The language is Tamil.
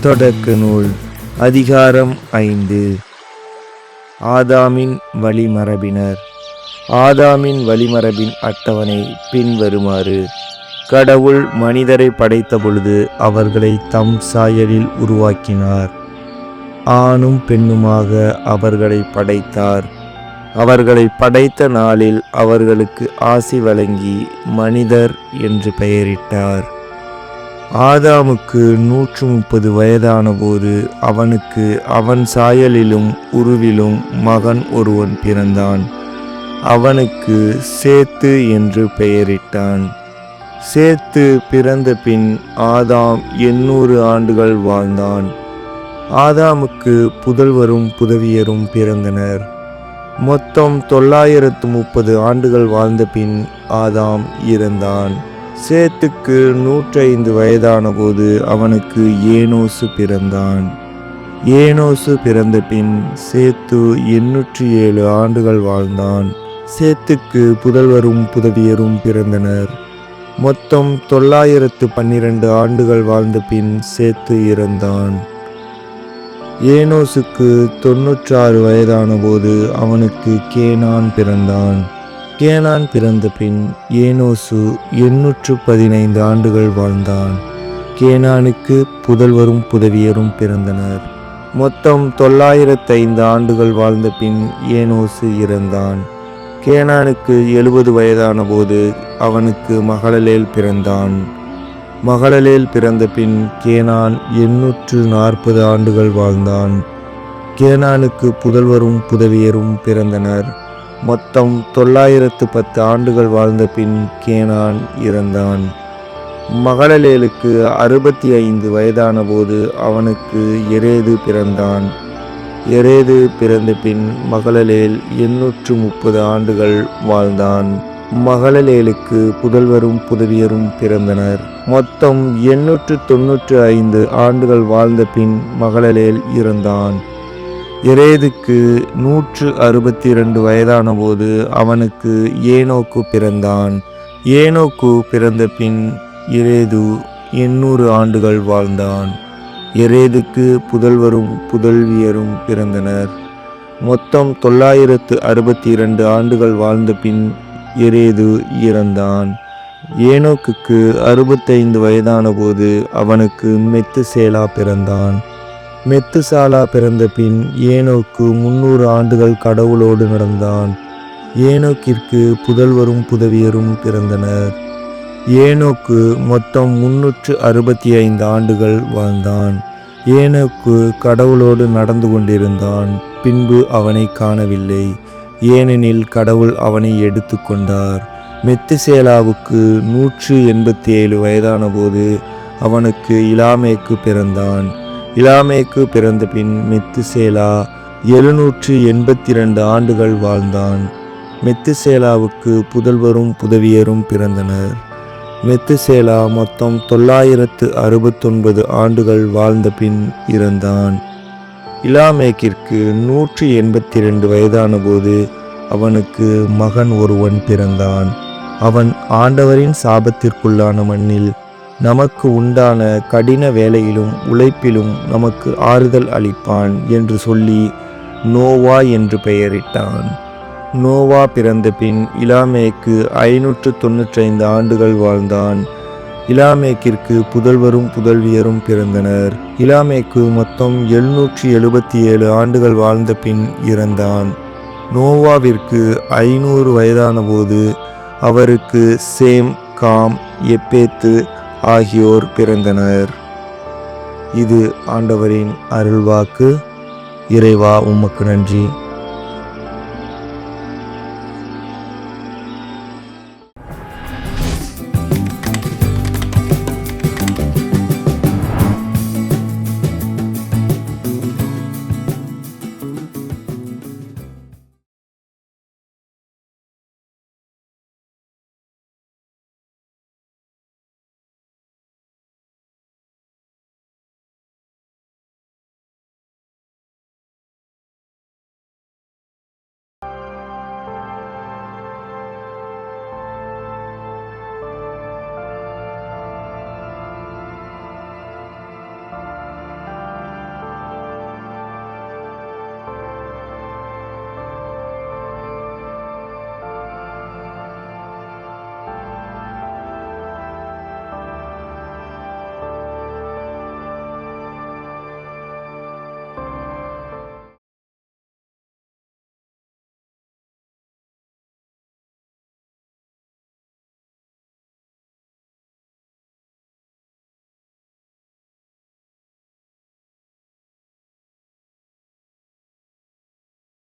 தொடக்க நூல் அதிகாரம் 5. ஆதாமின் வழிமரபினர். ஆதாமின் வழிமரபின் அட்டவணை பின்வருமாறு. கடவுள் மனிதரை படைத்த பொழுது அவர்களை தம் சாயலில் உருவாக்கினார். ஆணும் பெண்ணுமாக அவர்களை படைத்தார். அவர்களை படைத்த நாளில் அவர்களுக்கு ஆசி வழங்கி மனிதர் என்று பெயரிட்டார். ஆதாமுக்கு 130 வயதான போது அவனுக்கு அவன் சாயலிலும் உருவிலும் மகன் ஒருவன் பிறந்தான். அவனுக்கு சேத்து என்று பெயரிட்டான். சேத்து பிறந்த பின் ஆதாம் 800 ஆண்டுகள் வாழ்ந்தான். ஆதாமுக்கு புதல்வரும் புதவியரும் பிறந்தனர். மொத்தம் 930 ஆண்டுகள் வாழ்ந்த பின் ஆதாம் இறந்தான். சேத்துக்கு 105 வயதான போது அவனுக்கு ஏனோசு பிறந்தான். ஏனோசு பிறந்த பின் சேத்து 807 ஆண்டுகள் வாழ்ந்தான். சேத்துக்கு புதல்வரும் புதவியரும் பிறந்தனர். மொத்தம் 912 ஆண்டுகள் வாழ்ந்த பின் சேத்து இறந்தான். ஏனோசுக்கு 96 வயதான போது அவனுக்கு கேனான் பிறந்தான். கேனான் பிறந்த பின் ஏனோசு 815 ஆண்டுகள் வாழ்ந்தான். கேனானுக்கு புதல்வரும் புதவியரும் பிறந்தனர். மொத்தம் 905 ஆண்டுகள் வாழ்ந்த பின் ஏனோசு இறந்தான். கேனானுக்கு 70 வயதான போது அவனுக்கு மகளலேல் பிறந்தான். மகளலேல் பிறந்த பின் கேனான் 840 ஆண்டுகள் வாழ்ந்தான். கேனானுக்கு புதல்வரும் புதவியரும் பிறந்தனர். மொத்தம் 910 ஆண்டுகள் வாழ்ந்த பின் கேனான் இறந்தான். மகளலேலுக்கு 65 வயதான போது அவனுக்கு எரேது பிறந்தான். எரேது பிறந்த பின் மகளலேல் 830 ஆண்டுகள் வாழ்ந்தான். மகளலேலுக்கு புதல்வரும் புதவியரும் பிறந்தனர். மொத்தம் 895 ஆண்டுகள் வாழ்ந்த பின் மகளலேல் இறந்தான். எரேதுக்கு 162 வயதான போது அவனுக்கு ஏனோக்கு பிறந்தான். ஏனோக்கு பிறந்த பின் எரேது 800 ஆண்டுகள் வாழ்ந்தான். எரேதுக்கு புதல்வரும் புதல்வியரும் பிறந்தனர். மொத்தம் 962 ஆண்டுகள் வாழ்ந்த பின் எரேது இறந்தான். ஏனோக்குக்கு 65 வயதான போது அவனுக்கு மெத்துசேலா பிறந்தான். மெத்துசாலா பிறந்த பின் ஏனோக்கு 300 ஆண்டுகள் கடவுளோடு நடந்தான். ஏனோக்கிற்கு புதல்வரும் புதவியரும் பிறந்தனர். ஏனோக்கு மொத்தம் 365 ஆண்டுகள் வாழ்ந்தான். ஏனோக்கு கடவுளோடு நடந்து கொண்டிருந்தான். பின்பு அவனை காணவில்லை, ஏனெனில் கடவுள் அவனை எடுத்து கொண்டார். மெத்துசேலாவுக்கு 187 வயதான போது அவனுக்கு இலாமேக்கு பிறந்தான். இலாமேக்கு பிறந்த பின் மெத்துசேலா 782 ஆண்டுகள் வாழ்ந்தான். மெத்துசேலாவுக்கு புதல்வரும் புதவியரும் பிறந்தனர். மெத்துசேலா மொத்தம் 969 ஆண்டுகள் வாழ்ந்த பின் இறந்தான். இலாமேக்கிற்கு 182 வயதான போது அவனுக்கு மகன் ஒருவன் பிறந்தான். அவன் ஆண்டவரின் சாபத்திற்குள்ளான மண்ணில் நமக்கு உண்டான கடின வேலையிலும் உழைப்பிலும் நமக்கு ஆறுதல் அளிப்பான் என்று சொல்லி நோவா என்று பெயரிட்டான். நோவா பிறந்த பின் இலாமேக்கு 595 ஆண்டுகள் வாழ்ந்தான். இலாமேக்கிற்கு புதல்வரும் புதல்வியரும் பிறந்தனர். இலாமேக்கு மொத்தம் 777 ஆண்டுகள் வாழ்ந்த பின் இறந்தான். நோவாவிற்கு 500 வயதான போது அவருக்கு சேம், காம், எப்பேத்து ஆகியோர் பிறந்தனர். இது ஆண்டவரின் அருள்வாக்கு. இறைவா, உமக்கு நன்றி.